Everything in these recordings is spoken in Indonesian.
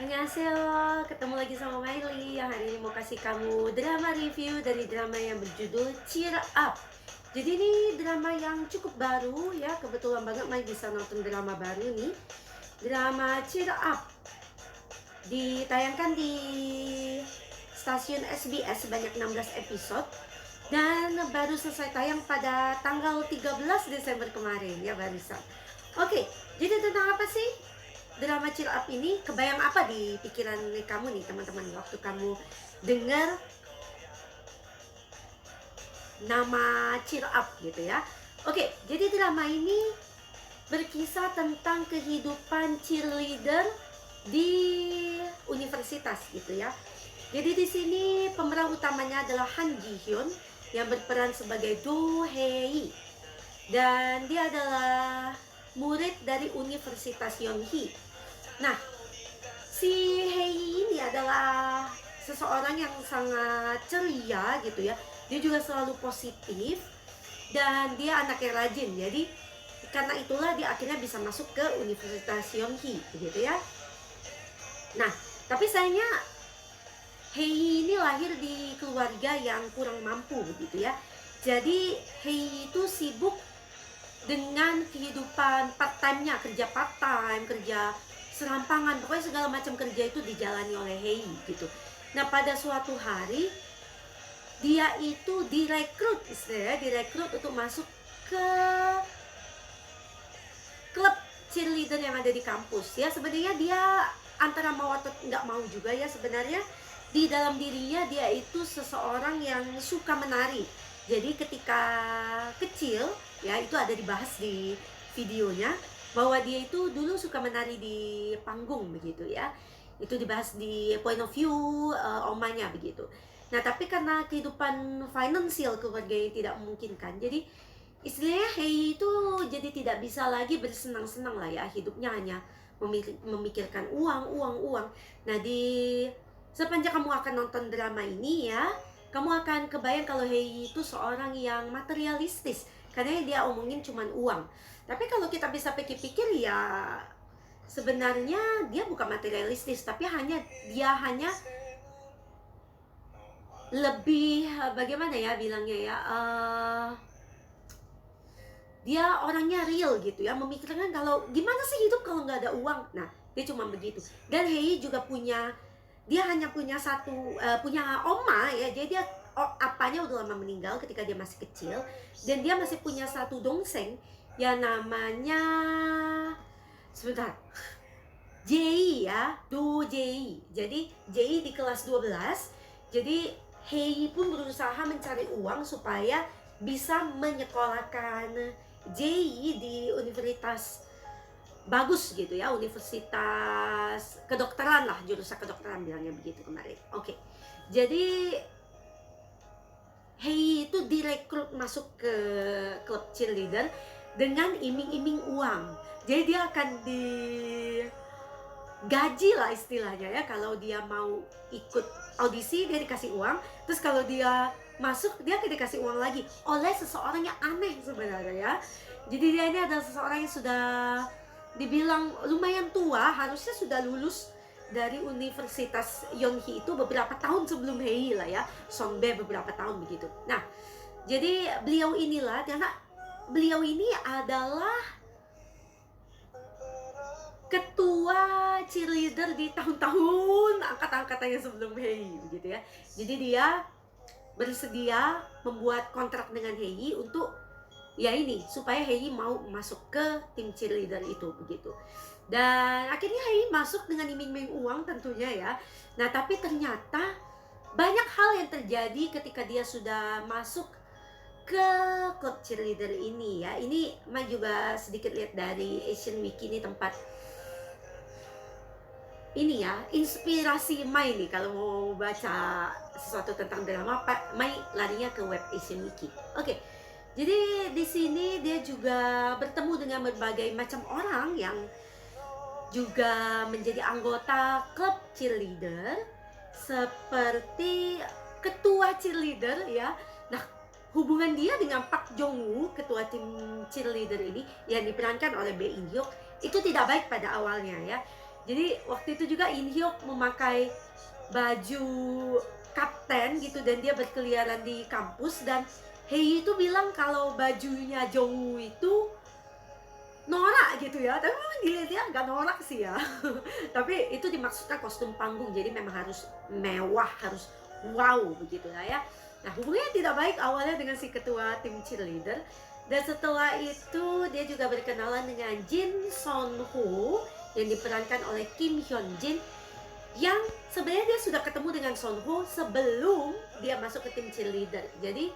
Annyeonghaseyo, ketemu lagi sama Miley yang hari ini mau kasih kamu drama review dari drama yang berjudul Cheer Up. Jadi ini drama yang cukup baru ya, kebetulan banget Miley bisa nonton drama baru nih. Drama Cheer Up ditayangkan di stasiun SBS sebanyak 16 episode dan baru selesai tayang pada tanggal 13 Desember kemarin ya barusan. Oke, jadi tentang apa sih drama Cheer Up ini? Kebayang apa di pikiran kamu nih teman-teman waktu kamu dengar nama Cheer Up gitu ya? Oke, jadi drama ini berkisah tentang kehidupan cheerleader di universitas gitu ya. Jadi di sini pemeran utamanya adalah Han Ji Hyun yang berperan sebagai Do Hee, dan dia adalah murid dari Universitas Yonhee. Nah, si Hei ini adalah seseorang yang sangat ceria gitu ya. Dia juga selalu positif dan dia anak yang rajin. Jadi karena itulah dia akhirnya bisa masuk ke Universitas Yonhee begitu ya. Nah, tapi sayangnya Hei ini lahir di keluarga yang kurang mampu begitu ya. Jadi Hei itu sibuk dengan kehidupan part time-nya, kerja part time, kerja serampangan, pokoknya segala macam kerja itu dijalani oleh Hei gitu. Nah, pada suatu hari dia itu direkrut, istilahnya direkrut untuk masuk ke klub cheerleader yang ada di kampus ya. Sebenarnya dia antara mau atau nggak mau juga ya, sebenarnya di dalam dirinya dia itu seseorang yang suka menari. Jadi ketika kecil ya, itu ada dibahas di videonya bahwa dia itu dulu suka menari di panggung begitu ya. Itu dibahas di point of view omanya begitu. Nah, tapi karena kehidupan finansial keluarga yang tidak memungkinkan, jadi istilahnya Hei itu jadi tidak bisa lagi bersenang-senang lah ya, hidupnya hanya memikirkan uang, uang, uang. Nah, di sepanjang kamu akan nonton drama ini ya, kamu akan kebayang kalau Hei itu seorang yang materialistis, karena dia omongin cuman uang. Tapi kalau kita bisa pikir-pikir ya, sebenarnya dia bukan materialistis, tapi dia hanya lebih bagaimana ya bilangnya ya, dia orangnya real gitu ya, memikirkan kalau gimana sih hidup kalau nggak ada uang. Nah, dia cuma begitu. Dan Hei juga dia hanya punya punya oma ya, jadi dia apanya udah lama meninggal ketika dia masih kecil, dan dia masih punya satu dongseng yang namanya, sebentar, Jei ya, Do Jei. Jadi Jei di kelas 12. Jadi Hei pun berusaha mencari uang supaya bisa menyekolahkan Jei di universitas bagus gitu ya, universitas kedokteran lah, jurusan kedokteran bilangnya begitu kemarin. Oke. Jadi Hei itu direkrut masuk ke klub cheerleader dengan iming-iming uang. Jadi dia akan digaji lah istilahnya ya, kalau dia mau ikut audisi dia dikasih uang, terus kalau dia masuk dia akan dikasih uang lagi oleh seseorang yang aneh sebenarnya ya. Jadi dia ini adalah seseorang yang sudah dibilang lumayan tua, harusnya sudah lulus dari Universitas Yonhee itu beberapa tahun sebelum Hei lah ya, Sonbe beberapa tahun begitu. Nah, jadi beliau inilah, karena beliau ini adalah ketua cheerleader di tahun-tahun angkatan-angkatannya sebelum Hei begitu ya. Jadi dia bersedia membuat kontrak dengan Hei untuk ya ini, supaya Hei mau masuk ke tim cheerleader itu begitu. Dan akhirnya Hei masuk dengan iming-iming uang tentunya ya. Nah, tapi ternyata banyak hal yang terjadi ketika dia sudah masuk ke klub cheerleader ini ya. Ini Mai juga sedikit lihat dari Asian Wiki, ini tempat ini ya, inspirasi Mai nih kalau mau baca sesuatu tentang drama, Mai larinya ke web Asian Wiki. Oke. Jadi di sini dia juga bertemu dengan berbagai macam orang yang juga menjadi anggota klub cheerleader, seperti ketua cheerleader ya. Nah, hubungan dia dengan Park Jong Woo, ketua tim cheerleader ini yang diperankan oleh Bae In Hyuk, itu tidak baik pada awalnya ya. Jadi waktu itu juga In Hyuk memakai baju kapten gitu dan dia berkeliaran di kampus, dan Hei itu bilang kalau bajunya Jongwoo itu norak gitu ya, tapi memang dilihat nggak norak sih ya. Tapi itu dimaksudkan kostum panggung, jadi memang harus mewah, harus wow begitu lah ya. Nah, hubungannya tidak baik awalnya dengan si ketua tim cheerleader, dan setelah itu dia juga berkenalan dengan Jin Son Ho yang diperankan oleh Kim Hyun Jin, yang sebenarnya dia sudah ketemu dengan Son Ho sebelum dia masuk ke tim cheerleader. Jadi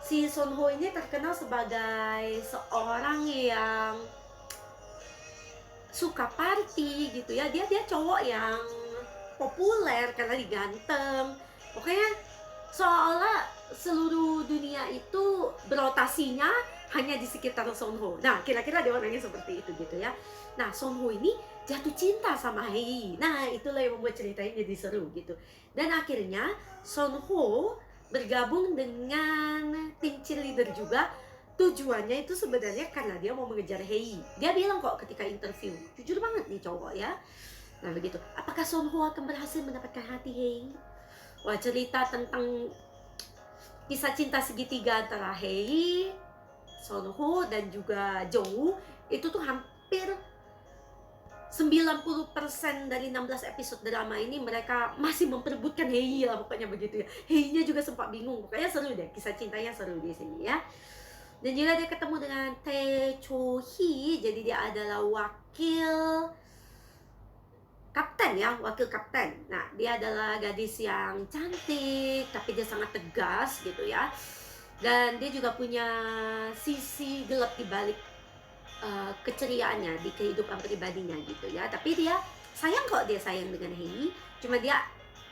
si Son Ho ini terkenal sebagai seorang yang suka party gitu ya. Dia cowok yang populer karena dia ganteng. Pokoknya seolah seluruh dunia itu berotasinya hanya di sekitar Son Ho. Nah, kira-kira dia orangnya seperti itu gitu ya. Nah, Son Ho ini jatuh cinta sama Hei. Nah, itulah yang membuat ceritanya jadi seru gitu. Dan akhirnya Son Ho bergabung dengan tim cheerleader juga. Tujuannya itu sebenarnya karena dia mau mengejar Hei. Dia bilang kok ketika interview, jujur banget nih cowok ya. Nah begitu, apakah Son Ho akan berhasil mendapatkan hati Hei? Wah, cerita tentang kisah cinta segitiga antara Hei, Son Ho, dan juga Jongwoo itu tuh hampir 90% dari 16 episode drama ini mereka masih memperebutkan Hei lah, pokoknya begitu ya. Hei-nya juga sempat bingung, pokoknya seru deh, kisah cintanya seru di sini ya. Dan juga dia ketemu dengan Tae Cho Hee, jadi dia adalah wakil kapten ya, wakil kapten. Nah, dia adalah gadis yang cantik, tapi dia sangat tegas gitu ya. Dan dia juga punya sisi gelap di balik keceriaannya di kehidupan pribadinya gitu ya. Tapi dia sayang kok, dia sayang dengan Hei, cuma dia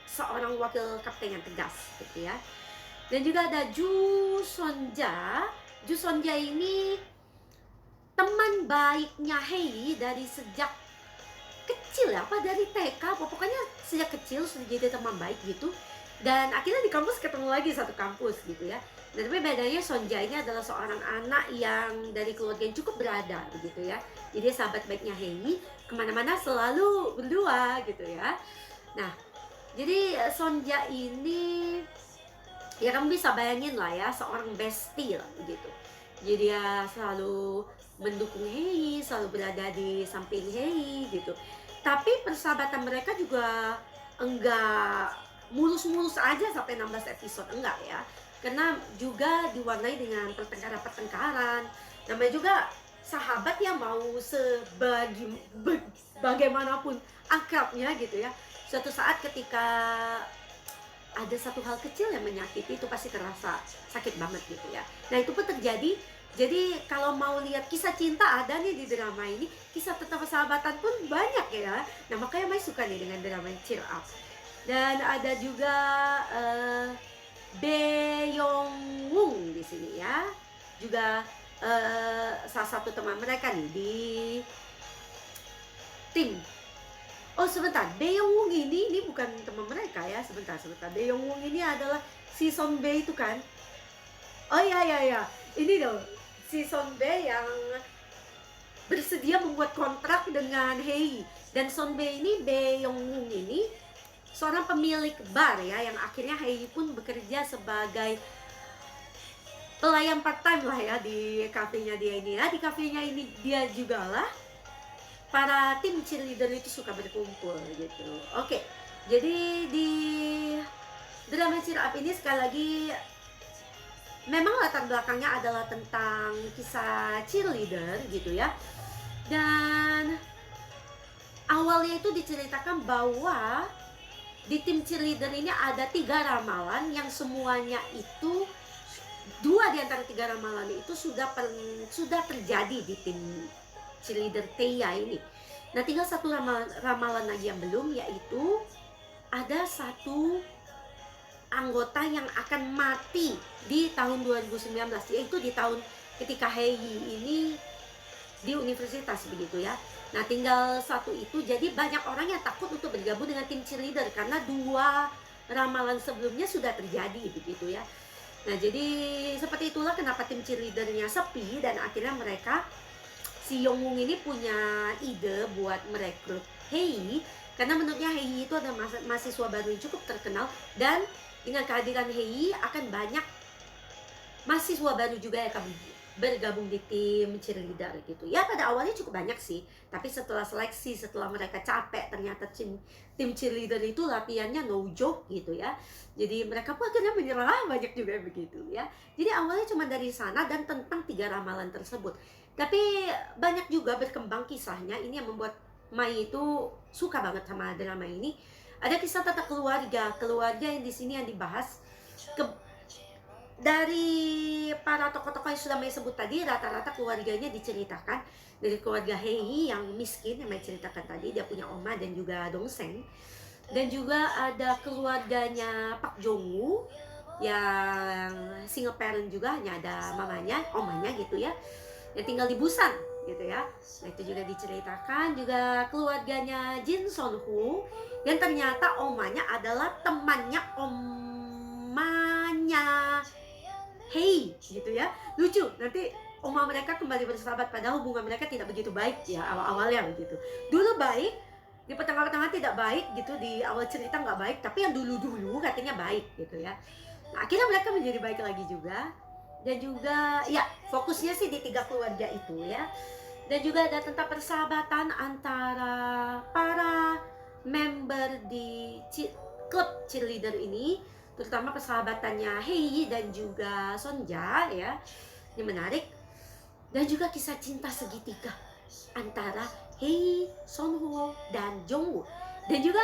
seorang wakil kapten yang tegas gitu ya. Dan juga ada Ju Sonja. Ju Sonja ini teman baiknya Hei dari sejak kecil ya, apa dari TK, pokoknya sejak kecil sudah jadi teman baik gitu. Dan akhirnya di kampus ketemu lagi satu kampus gitu ya. Dan tapi bedanya Sonja ini adalah seorang anak yang dari keluarga yang cukup berada begitu ya. Jadi sahabat baiknya Hei, kemana-mana selalu berdua gitu ya. Nah, jadi Sonja ini ya kamu bisa bayangin lah ya, seorang bestie lah gitu. Jadi dia selalu mendukung Hei, selalu berada di samping Hei gitu. Tapi persahabatan mereka juga enggak mulus-mulus aja sampai 16 episode, enggak ya. Karena juga diwarnai dengan pertengkaran-pertengkaran. Namanya juga sahabat yang mau bagaimanapun akrabnya gitu ya. Suatu saat ketika ada satu hal kecil yang menyakiti, itu pasti terasa sakit banget gitu ya. Nah, itu pun terjadi. Jadi kalau mau lihat kisah cinta ada nih di drama ini, kisah tentang persahabatan pun banyak ya. Nah, makanya Mai suka nih dengan drama cheer up. Dan ada juga Bae Yong Woong di sini ya. Juga salah satu teman mereka nih di tim. Oh sebentar, Bae Yong Woong ini bukan teman mereka ya. Sebentar. Bae Yong Woong ini adalah si Son Bae itu kan. Oh iya. Ini loh, si Son Bae yang bersedia membuat kontrak dengan Hei. Dan Son Bae ini, Bae Yong Woong ini seorang pemilik bar ya, yang akhirnya Hei pun bekerja sebagai pelayan part time lah ya di kafenya dia ini ya. Di kafenya ini dia juga lah para tim cheerleader itu suka berkumpul gitu. Oke, jadi di drama Cheer Up ini sekali lagi memang latar belakangnya adalah tentang kisah cheerleader gitu ya. Dan awalnya itu diceritakan bahwa di tim cheerleader ini ada 3 ramalan yang semuanya itu, 2 di antara 3 ramalan itu sudah terjadi di tim cheerleader Teiya ini. Nah, tinggal satu ramalan lagi yang belum, yaitu ada satu anggota yang akan mati di tahun 2019, yaitu di tahun ketika Hei ini di universitas begitu ya. Nah, tinggal satu itu, jadi banyak orang yang takut untuk bergabung dengan tim cheerleader karena 2 ramalan sebelumnya sudah terjadi begitu ya. Nah, jadi seperti itulah kenapa tim cheerleadernya sepi, dan akhirnya mereka, si si Yongwoo ini punya ide buat merekrut Hei, karena menurutnya Hei itu adalah mahasiswa baru yang cukup terkenal, dan dengan kehadiran Hei akan banyak mahasiswa baru juga yang akan bergabung di tim cheerleader gitu ya. Pada awalnya cukup banyak sih, tapi setelah seleksi, setelah mereka capek, ternyata tim cheerleader itu latihannya no joke gitu ya, jadi mereka pun akhirnya menyerah, banyak juga yang begitu ya. Jadi awalnya cuma dari sana dan tentang 3 ramalan tersebut, tapi banyak juga berkembang kisahnya. Ini yang membuat Mai itu suka banget sama drama ini. Ada kisah tentang keluarga yang di sini yang dibahas. Dari para tokoh-tokoh yang sudah Mei sebut tadi, rata-rata keluarganya diceritakan. Dari keluarga Hei yang miskin yang Mei ceritakan tadi, dia punya oma dan juga Dongseng. Dan juga ada keluarganya Pak Jongwoo yang single parent juga, hanya ada mamanya, omanya gitu ya, yang tinggal di Busan gitu ya. Nah, itu juga diceritakan. Juga keluarganya Jin Sonho yang ternyata omanya adalah temannya omanya Hei gitu ya. Lucu, nanti oma mereka kembali bersahabat, padahal hubungan mereka tidak begitu baik ya awal-awalnya begitu. Dulu baik, di pertengahan-pertengahan tidak baik gitu, di awal cerita nggak baik, tapi yang dulu-dulu katanya baik gitu ya. Nah, akhirnya mereka menjadi baik lagi juga. Dan juga ya fokusnya sih di 3 keluarga itu ya. Dan juga ada tentang persahabatan antara para member di klub cheerleader ini, terutama persahabatannya Hei dan juga Sonja ya, ini menarik. Dan juga kisah cinta segitiga antara Hei, Sonho, dan Jongwoo. Dan juga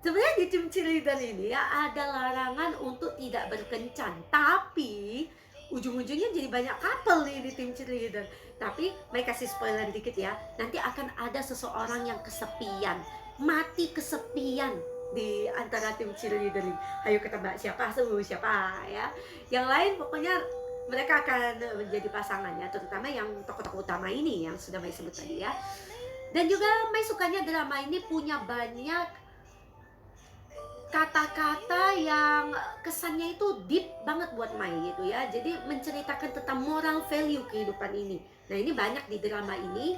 sebenarnya di tim cheerleader ini ya ada larangan untuk tidak berkencan, tapi ujung-ujungnya jadi banyak couple nih di tim cheerleader. Tapi mereka kasih spoiler dikit ya, nanti akan ada seseorang yang kesepian, mati kesepian di antara tim cheerleader ini. Ayo ketebak siapa ya. Yang lain pokoknya mereka akan menjadi pasangannya, terutama yang tokoh-tokoh utama ini yang sudah Mai sebut tadi ya. Dan juga Mai sukanya drama ini punya banyak kata-kata yang kesannya itu deep banget buat Mai gitu ya. Jadi menceritakan tentang moral value kehidupan ini. Nah, ini banyak di drama ini.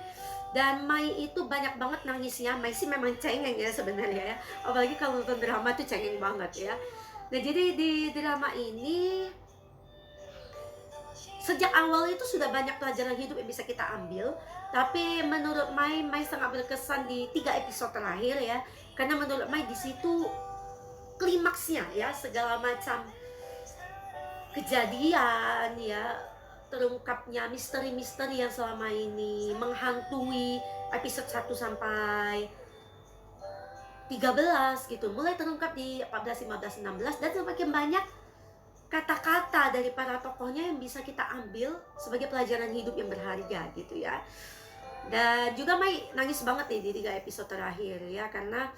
Dan Mai itu banyak banget nangisnya. Mai sih memang cengeng ya sebenarnya ya, apalagi kalau nonton drama tuh cengeng banget ya. Nah, jadi di drama ini sejak awal itu sudah banyak pelajaran hidup yang bisa kita ambil. Tapi menurut Mai sangat berkesan di 3 episode terakhir ya, karena menurut Mai di situ klimaksnya ya, segala macam kejadian ya, terungkapnya misteri-misteri yang selama ini menghantui episode 1 sampai 13 gitu, mulai terungkap di 14, 15, 16, dan semakin banyak kata-kata dari para tokohnya yang bisa kita ambil sebagai pelajaran hidup yang berharga gitu ya. Dan juga Mai nangis banget nih di 3 episode terakhir ya, karena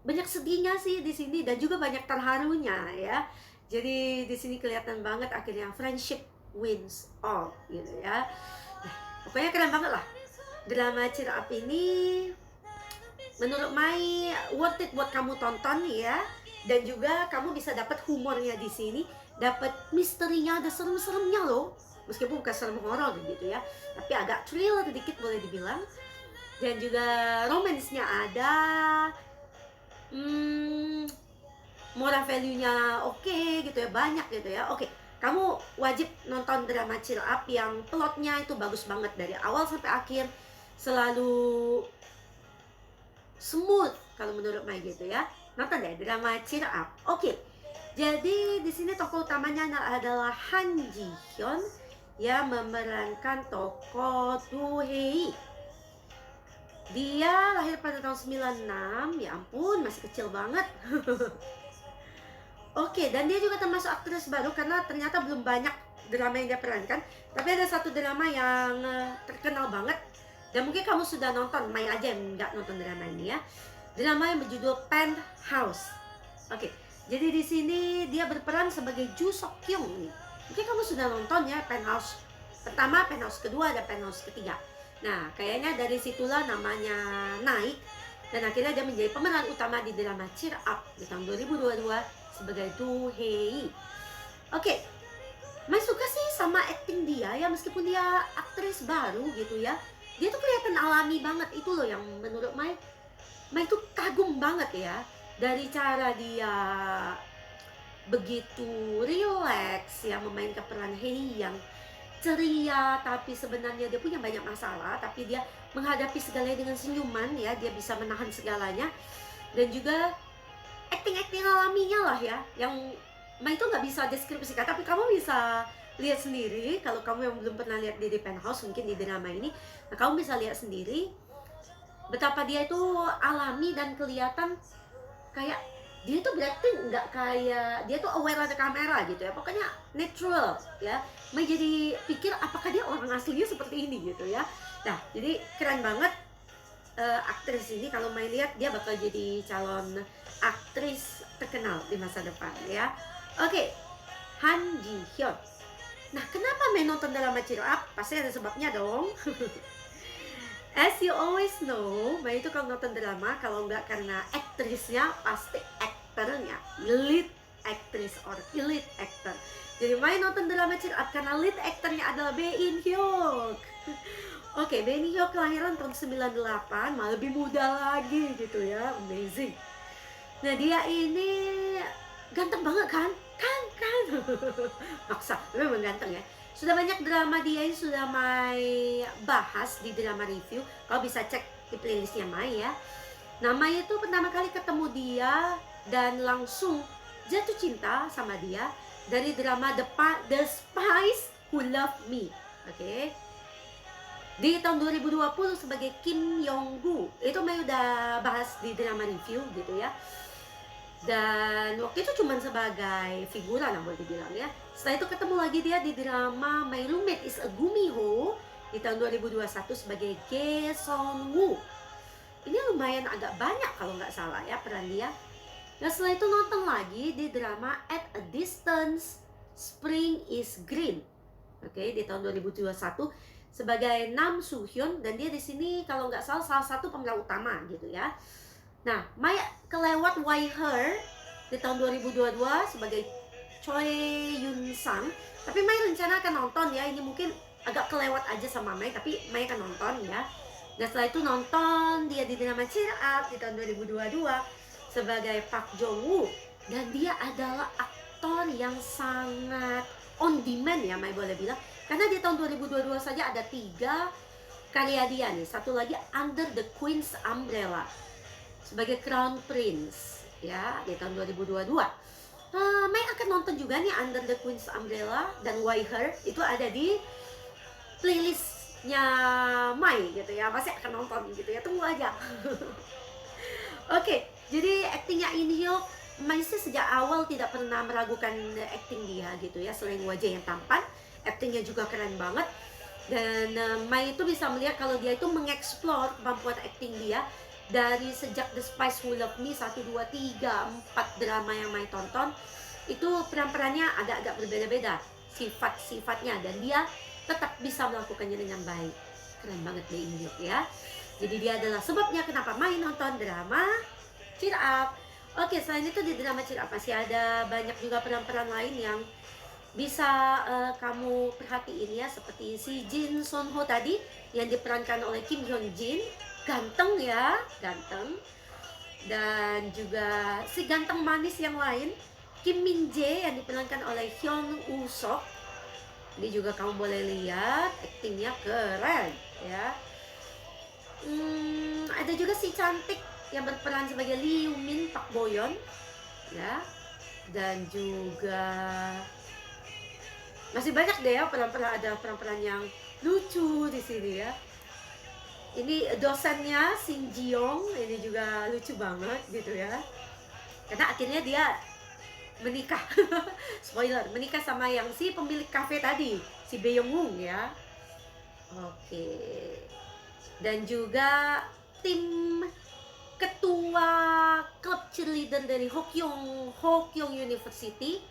banyak sedihnya sih di sini dan juga banyak terharunya ya. Jadi di sini kelihatan banget akhirnya friendship wins all gitu ya. Nah, pokoknya keren banget lah drama Cheer Up ini. Menurut Mai worth it buat kamu tonton ya. Dan juga kamu bisa dapat humornya di sini, dapat misterinya, ada serem-seremnya loh. Meskipun bukan serem horor gitu ya, tapi agak thriller dikit boleh dibilang. Dan juga romansnya ada, moral value-nya oke gitu ya, banyak gitu ya. Oke, kamu wajib nonton drama Cheer Up yang plotnya itu bagus banget dari awal sampai akhir, selalu smooth kalau menurut Mai gitu ya. Nonton deh drama Cheer Up. Oke, jadi di sini tokoh utamanya adalah Han Ji Hyun yang memerankan tokoh Do Hei. Dia lahir pada tahun 96, ya ampun masih kecil banget. Oke, dan dia juga termasuk aktris baru karena ternyata belum banyak drama yang dia perankan. Tapi ada satu drama yang terkenal banget, dan mungkin kamu sudah nonton, Mai aja yang nggak nonton drama ini ya. Drama yang berjudul Penthouse. Oke, jadi di sini dia berperan sebagai Ju Sok Kyung nih. Mungkin kamu sudah nonton ya, Penthouse pertama, Penthouse kedua, dan Penthouse ketiga. Nah, kayaknya dari situlah namanya naik, dan akhirnya dia menjadi pemeran utama di drama Cheer Up di tahun 2022 sebagai Do Hei. Oke, Mai suka sih sama acting dia ya, meskipun dia aktris baru gitu ya, dia tuh kelihatan alami banget. Itu loh yang menurut Mai tuh kagum banget ya, dari cara dia begitu rileks ya memainkan peran Hei yang ceria, tapi sebenarnya dia punya banyak masalah, tapi dia menghadapi segalanya dengan senyuman ya, dia bisa menahan segalanya. Dan juga acting alaminya lah ya, yang Mai itu nggak bisa deskripsikan, tapi kamu bisa lihat sendiri. Kalau kamu yang belum pernah lihat di Penthouse mungkin di drama ini, nah kamu bisa lihat sendiri betapa dia itu alami dan kelihatan kayak dia tuh berarti nggak kayak, dia tuh aware ada kamera gitu ya, pokoknya natural ya. Mai jadi pikir apakah dia orang aslinya seperti ini gitu ya. Nah jadi keren banget aktris ini. Kalau Mai lihat dia bakal jadi calon aktris terkenal di masa depan ya. Oke, Han Ji Hyun. Nah kenapa Mai nonton drama Cheer Up? Pasti ada sebabnya dong. As you always know, Mai itu kalau nonton drama, kalau nggak karena aktrisnya, pasti aktornya, lead actress or elite actor. Jadi Mai nonton drama Cheer Up karena lead aktornya adalah Bae In Hyuk. Oke, Bae In Hyuk kelahiran tahun 98, malah lebih muda lagi gitu ya, amazing. Nah dia ini ganteng banget kan? Kan? Maksa, memang ganteng ya. Sudah banyak drama dia yang sudah Mai bahas di drama review. Kau bisa cek di playlistnya Mai ya. Nah Mai itu pertama kali ketemu dia dan langsung jatuh cinta sama dia dari drama The Spies Who Love Me. Oke. Di tahun 2020 sebagai Kim Yong-gu. Itu Mai udah bahas di drama review gitu ya. Dan waktu itu cuma sebagai figuran lah boleh dibilang ya. Setelah itu ketemu lagi dia di drama My Roommate is a Gumiho di tahun 2021 sebagai Ge Son Woo. Ini lumayan agak banyak kalau nggak salah ya peran dia. Nah setelah itu nonton lagi di drama At a Distance Spring is Green. Oke, di tahun 2021 sebagai Nam Soo Hyun, dan dia di sini kalau nggak salah satu pemeran utama gitu ya. Nah, Mai kelewat Why Her di tahun 2022 sebagai Choi Yun Sang. Tapi Mai rencana akan nonton ya, ini mungkin agak kelewat aja sama Mai, tapi Mai akan nonton ya. Dan setelah itu nonton dia di drama Cheer Up di tahun 2022 sebagai Park Jong Woo. Dan dia adalah aktor yang sangat on demand ya Mai boleh bilang. Karena di tahun 2022 saja ada 3 karya dia nih. Satu lagi Under the Queen's Umbrella sebagai Crown Prince ya di tahun 2022. Mai akan nonton juga nih Under the Queen's Umbrella dan Why Her, itu ada di playlistnya Mai gitu ya, pasti akan nonton gitu ya, tunggu aja. Oke, jadi aktingnya In Hyuk, Mai sih sejak awal tidak pernah meragukan akting dia gitu ya. Selain wajah yang tampan, aktingnya juga keren banget. Dan Mai itu bisa melihat kalau dia itu mengeksplor kemampuan akting dia dari sejak The Spies Who Love Me 1, 2, 3, 4 drama yang Mai tonton. Itu peran-perannya agak-agak berbeda-beda sifat-sifatnya, dan dia tetap bisa melakukannya dengan baik. Keren banget Bae In Hyuk ya. Jadi dia adalah sebabnya kenapa Mai nonton drama Cheer Up. Oke, selain itu di drama Cheer Up masih ada banyak juga peran-peran lain yang bisa kamu perhatiin ya, seperti si Jin Son Ho tadi yang diperankan oleh Kim Hyun Jin, ganteng ya, ganteng. Dan juga si ganteng manis yang lain Kim Min Jae yang diperankan oleh Hyun Woo Sok. Ini juga kamu boleh lihat aktingnya keren ya. Ada juga si cantik yang berperan sebagai Lee Yoo Min Park Bo Yeon ya. Dan juga masih banyak deh ya peran-peran, ada peran-peran yang lucu di sini ya. Ini dosennya Shin Ji Young, ini juga lucu banget gitu ya. Karena akhirnya dia menikah, spoiler, menikah sama yang si pemilik kafe tadi, si Bae Young Woong ya. Oke. Dan juga tim ketua klub cheerleader dari Hokyong University,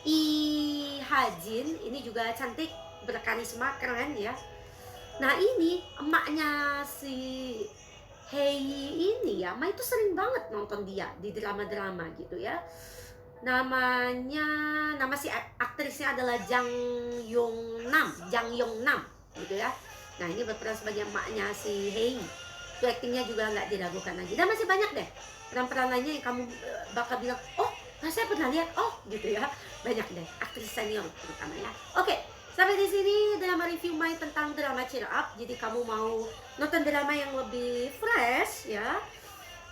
Lee Ha Jin, ini juga cantik, berkarisma, keren ya. Nah ini emaknya si Hei ini ya, Mai itu sering banget nonton dia di drama-drama gitu ya. Nama si aktrisnya adalah Jang Yong Nam gitu gitu ya. Nah, ini berperan sebagai emaknya si Hei. Itu aktingnya juga nggak diragukan lagi. Dan masih banyak deh peran-peran lainnya yang kamu bakal bilang, oh saya pernah lihat, oh gitu ya. Banyak deh, aktris senior terutama ya. Oke, sampai di sini drama review main tentang drama Cheer Up. Jadi kamu mau nonton drama yang lebih fresh ya,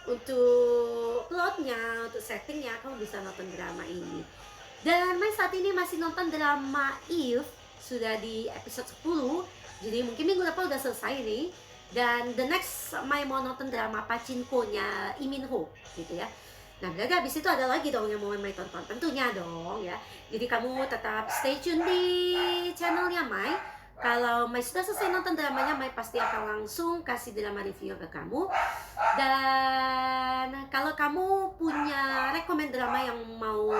untuk plotnya, untuk settingnya, kamu bisa nonton drama ini. Dan Mai saat ini masih nonton drama Eve, sudah di episode 10. Jadi mungkin minggu depan udah selesai nih. Dan the next Mai mau nonton drama Pachinko-nya Lee Min Ho gitu ya. Nah, berarti habis itu ada lagi dong yang mau Mai tonton, tentunya dong ya. Jadi kamu tetap stay tune di channelnya Mai. Kalau Mai sudah selesai nonton dramanya, Mai pasti akan langsung kasih drama review ke kamu. Dan kalau kamu punya rekomend drama yang mau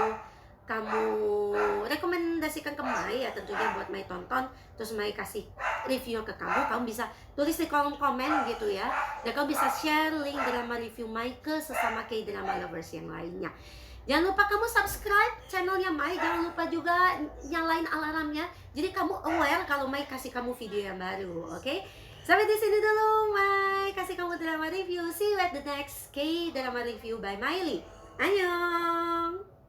kamu rekomendasikan ke Mai ya, tentunya buat Mai tonton, terus Mai kasih review ke kamu, kamu bisa tulis di kolom komen gitu ya. Dan kamu bisa share link drama review Mai ke sesama K-drama lovers yang lainnya. Jangan lupa kamu subscribe channelnya Mai, jangan lupa juga nyalain alarmnya. Jadi kamu aware kalau Mai kasih kamu video yang baru, oke? Sampai di sini dulu Mai kasih kamu drama review. See you at the next K-drama review by Miley. Annyeong!